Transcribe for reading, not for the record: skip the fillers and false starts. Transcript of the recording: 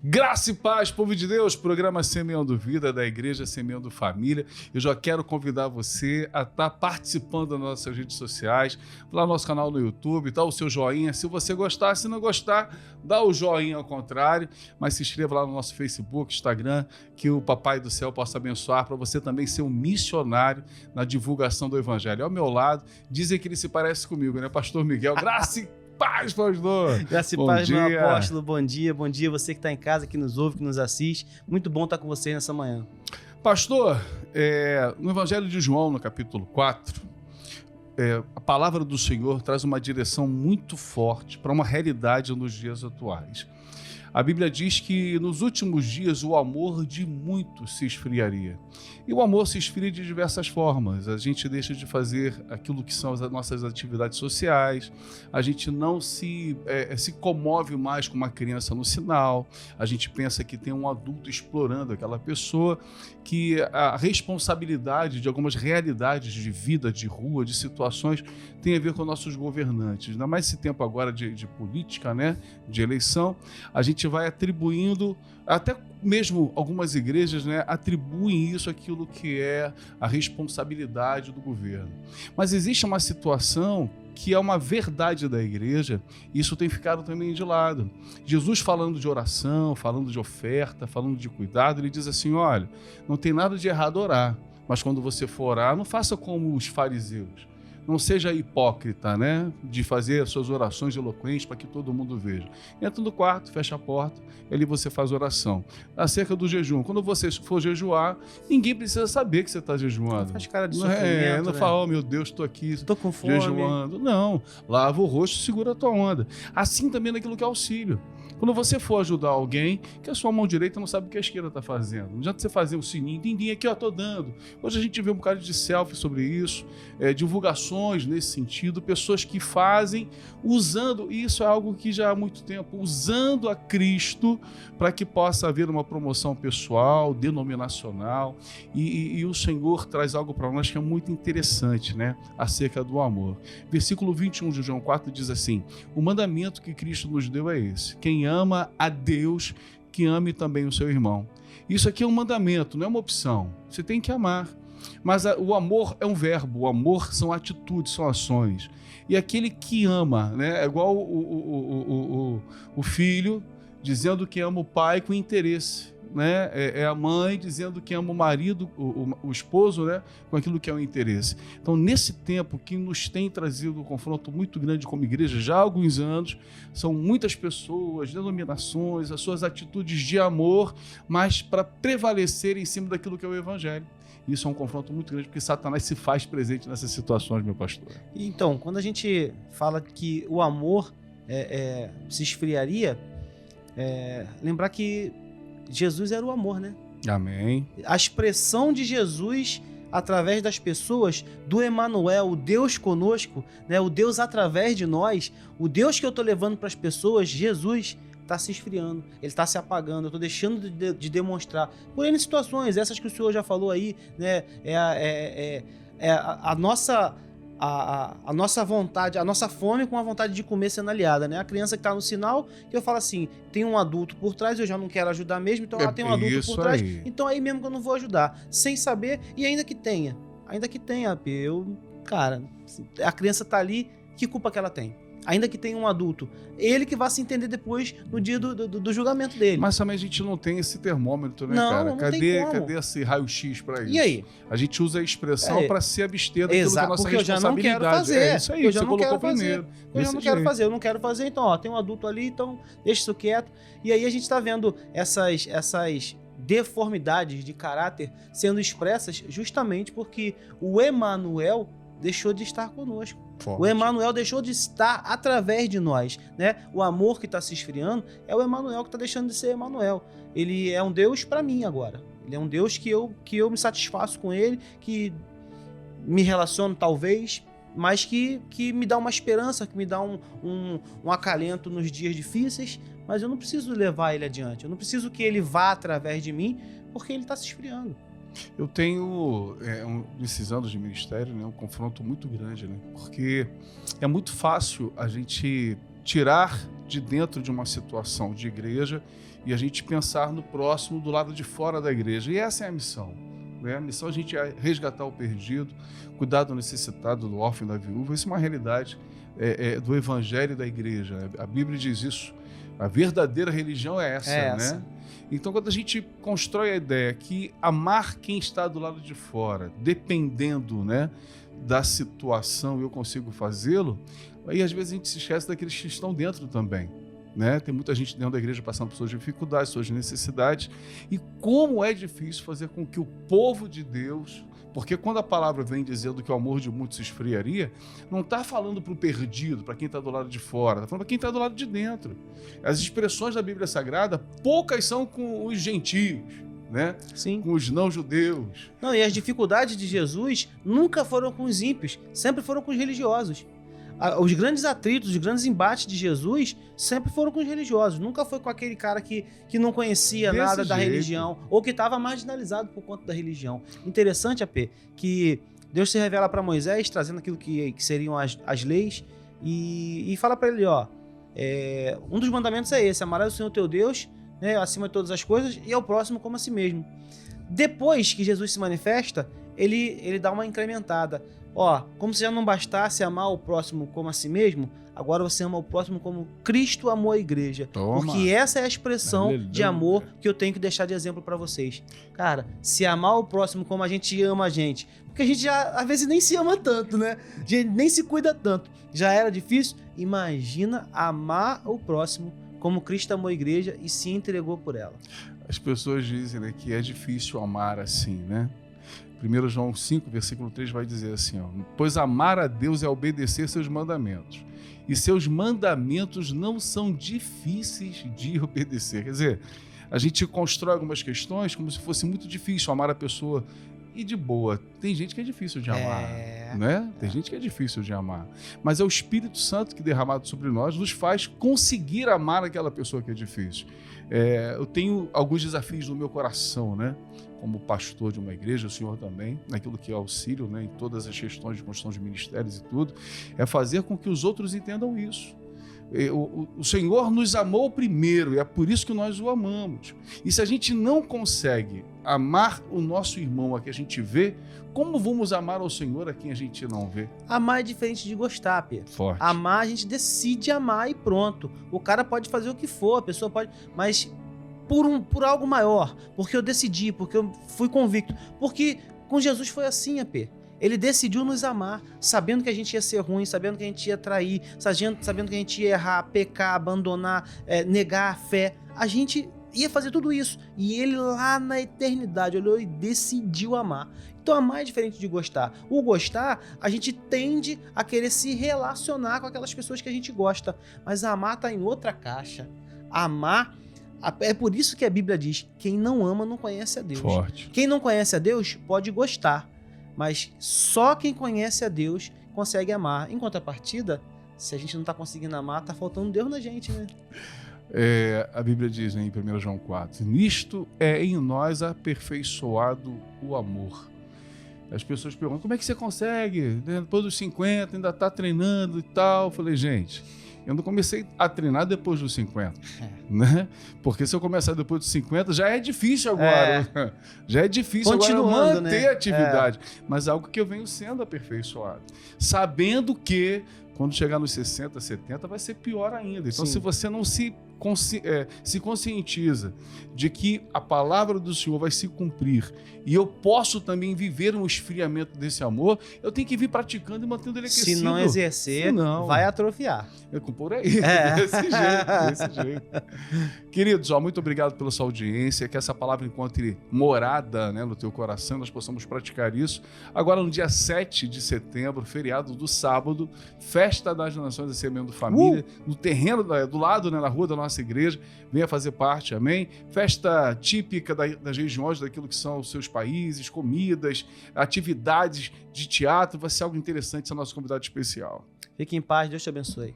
Graça e paz, povo de Deus, programa Semeando Vida da Igreja Semeando Família. Eu já quero convidar você a estar participando das nossas redes sociais, lá no nosso canal no YouTube, dá o seu joinha. Se você gostar, se não gostar, dá o joinha ao contrário, mas se inscreva lá no nosso Facebook, Instagram, que o Papai do Céu possa abençoar para você também ser um missionário na divulgação do Evangelho. Ao meu lado, dizem que ele se parece comigo, né? Pastor Miguel, graça e paz, pastor. Graça e paz, meu apóstolo. Bom dia você que está em casa, que nos ouve, que nos assiste. Muito bom estar com você nessa manhã. Pastor, no Evangelho de João, no capítulo 4, a palavra do Senhor traz uma direção muito forte para uma realidade nos dias atuais. A Bíblia diz que nos últimos dias o amor de muitos se esfriaria. E o amor se esfria de diversas formas. A gente deixa de fazer aquilo que são as nossas atividades sociais, a gente não se comove mais com uma criança no sinal, a gente pensa que tem um adulto explorando aquela pessoa, que a responsabilidade de algumas realidades de vida, de rua, de situações, tem a ver com nossos governantes. Ainda mais esse tempo agora de política, né, de eleição, a gente vai atribuindo, até mesmo algumas igrejas, né, atribuem isso àquilo que é a responsabilidade do governo. Mas existe uma situação que é uma verdade da igreja, e isso tem ficado também de lado. Jesus, falando de oração, falando de oferta, falando de cuidado, ele diz assim: olha, não tem nada de errado orar, mas quando você for orar, não faça como os fariseus. Não seja hipócrita, né? De fazer as suas orações eloquentes para que todo mundo veja. Entra no quarto, fecha a porta, e ali você faz oração. Acerca do jejum, quando você for jejuar, ninguém precisa saber que você está jejuando. Não faz cara de sofrimento, não fala, oh meu Deus, estou aqui, estou com fome, jejuando. Não, lava o rosto, segura a tua onda. Assim também naquilo que é auxílio. Quando você for ajudar alguém, que a sua mão direita não sabe o que a esquerda está fazendo. Não adianta você fazer o sininho, din, aqui, ó, tô dando. Hoje a gente vê um bocado de selfie sobre isso, divulgações nesse sentido, pessoas que fazem usando, e isso é algo que já há muito tempo, usando a Cristo para que possa haver uma promoção pessoal, denominacional, e o Senhor traz algo para nós que é muito interessante, né? Acerca do amor. Versículo 21 de João 4 diz assim: o mandamento que Cristo nos deu é esse: quem ama a Deus, que ame também o seu irmão. Isso aqui é um mandamento, não é uma opção. Você tem que amar. Mas o amor é um verbo, o amor são atitudes, são ações. E aquele que ama, né, é igual o filho dizendo que ama o pai com interesse. Né? É a mãe dizendo que ama o marido, o esposo, né? Com aquilo que é o interesse. Então, nesse tempo que nos tem trazido um confronto muito grande como igreja, já há alguns anos, são muitas pessoas, denominações, as suas atitudes de amor, mas para prevalecer em cima daquilo que é o Evangelho. Isso é um confronto muito grande, porque Satanás se faz presente nessas situações, meu pastor. Então, quando a gente fala que o amor se esfriaria, lembrar que Jesus era o amor, né? Amém. A expressão de Jesus através das pessoas, do Emanuel, o Deus conosco, né? O Deus através de nós, o Deus que eu estou levando para as pessoas, Jesus, está se esfriando, ele está se apagando, eu estou deixando de demonstrar. Por N situações, essas que o senhor já falou aí, né? A nossa vontade, a nossa fome com a vontade de comer sendo aliada, né? A criança que tá no sinal, que eu falo assim, tem um adulto por trás, eu já não quero ajudar mesmo, então tem um adulto por trás, então aí mesmo que eu não vou ajudar, sem saber, e ainda que tenha, cara, a criança tá ali, que culpa que ela tem? Ainda que tenha um adulto, ele que vai se entender depois no dia do julgamento dele. Mas também a gente não tem esse termômetro, né, não, cara? Não cadê esse raio-x para isso? E aí? A gente usa a expressão para se abster daquilo que é a nossa responsabilidade. Eu já não quero fazer. Isso aí, você colocou primeiro. Eu não quero fazer, então, ó, tem um adulto ali, então deixa isso quieto. E aí a gente tá vendo essas deformidades de caráter sendo expressas justamente porque o Emanuel deixou de estar conosco. Forte. O Emanuel deixou de estar através de nós, né? O amor que está se esfriando é o Emanuel que está deixando de ser Emanuel. Ele é um Deus para mim agora. Ele é um Deus que eu me satisfaço com ele, que me relaciono talvez, mas que me dá uma esperança, que me dá um acalento nos dias difíceis, mas eu não preciso levar ele adiante. Eu não preciso que ele vá através de mim, porque ele está se esfriando. Eu tenho, nesses anos de ministério, né, um confronto muito grande, né? Porque é muito fácil a gente tirar de dentro de uma situação de igreja e a gente pensar no próximo do lado de fora da igreja. E essa é a missão. Né? A missão é a gente resgatar o perdido, cuidar do necessitado, do órfão e da viúva. Isso é uma realidade do evangelho da igreja. A Bíblia diz isso. A verdadeira religião é essa, né? Então, quando a gente constrói a ideia que amar quem está do lado de fora, dependendo, né, da situação, eu consigo fazê-lo, aí às vezes a gente se esquece daqueles que estão dentro também. Né? Tem muita gente dentro da igreja passando por suas dificuldades, suas necessidades. E como é difícil fazer com que o povo de Deus... Porque quando a palavra vem dizendo que o amor de muitos se esfriaria, não está falando para o perdido, para quem está do lado de fora, está falando para quem está do lado de dentro. As expressões da Bíblia Sagrada, poucas são com os gentios, né? Sim. Com os não-judeus. Não, e as dificuldades de Jesus nunca foram com os ímpios, sempre foram com os religiosos. Os grandes atritos, os grandes embates de Jesus sempre foram com os religiosos. Nunca foi com aquele cara que não conhecia nada da religião ou que estava marginalizado por conta da religião. Interessante, AP, que Deus se revela para Moisés trazendo aquilo que seriam as leis e fala para ele, um dos mandamentos é esse: amarás o Senhor teu Deus, né, acima de todas as coisas, e ao próximo como a si mesmo. Depois que Jesus se manifesta, ele dá uma incrementada. Como se já não bastasse amar o próximo como a si mesmo, agora você ama o próximo como Cristo amou a igreja. Toma. Porque essa é a expressão Aleluia. de amor que eu tenho que deixar de exemplo para vocês. Cara, se amar o próximo como a gente ama a gente, porque a gente já, às vezes, nem se ama tanto, né? A gente nem se cuida tanto. Já era difícil? Imagina amar o próximo como Cristo amou a igreja e se entregou por ela. As pessoas dizem, né, que é difícil amar assim, né? 1 João 5, versículo 3 vai dizer assim, pois amar a Deus é obedecer seus mandamentos, e seus mandamentos não são difíceis de obedecer. Quer dizer, a gente constrói algumas questões como se fosse muito difícil amar a pessoa, e de boa, tem gente que é difícil de amar, né? Tem gente que é difícil de amar, mas é o Espírito Santo que, derramado sobre nós, nos faz conseguir amar aquela pessoa que é difícil. Eu tenho alguns desafios no meu coração, né? Como pastor de uma igreja, o senhor também, naquilo que é auxílio, né, em todas as questões de construção de ministérios e tudo, é fazer com que os outros entendam isso. O Senhor nos amou primeiro, e é por isso que nós o amamos. E se a gente não consegue amar o nosso irmão a quem a gente vê, como vamos amar ao Senhor a quem a gente não vê? Amar é diferente de gostar, Pedro. Forte. Amar, a gente decide amar e pronto. O cara pode fazer o que for, a pessoa pode... Mas por algo maior, porque eu decidi, porque eu fui convicto. Porque com Jesus foi assim, AP. Ele decidiu nos amar, sabendo que a gente ia ser ruim, sabendo que a gente ia trair, sabendo que a gente ia errar, pecar, abandonar, negar a fé. A gente ia fazer tudo isso. E ele lá na eternidade olhou e decidiu amar. Então amar é diferente de gostar. O gostar, a gente tende a querer se relacionar com aquelas pessoas que a gente gosta. Mas amar está em outra caixa. Amar... É por isso que a Bíblia diz, quem não ama não conhece a Deus. Forte. Quem não conhece a Deus pode gostar, mas só quem conhece a Deus consegue amar. Em contrapartida, se a gente não está conseguindo amar, está faltando Deus na gente, né? A Bíblia diz, né, em 1 João 4, nisto é em nós aperfeiçoado o amor. As pessoas perguntam, como é que você consegue? Depois dos 50, ainda está treinando e tal. Eu falei, gente... Eu não comecei a treinar depois dos 50, né? Porque se eu começar depois dos 50, já é difícil agora. Já é difícil agora manter a atividade. Mas algo que eu venho sendo aperfeiçoado. Sabendo que quando chegar nos 60, 70, vai ser pior ainda. Então, se você não se conscientiza de que a palavra do Senhor vai se cumprir e eu posso também viver um esfriamento desse amor, eu tenho que vir praticando e mantendo ele aquecido. Se não exercer, vai atrofiar. Por aí, desse jeito. Queridos, muito obrigado pela sua audiência, que essa palavra encontre morada, né, no teu coração, nós possamos praticar isso. Agora, no dia 7 de setembro, feriado do sábado, Festa das Nações da Semeando Família, no terreno do lado, né, na rua da nossa igreja, venha fazer parte, amém? Festa típica das regiões, daquilo que são os seus países, comidas, atividades de teatro, vai ser algo interessante, esse é o nosso convidado especial. Fique em paz, Deus te abençoe.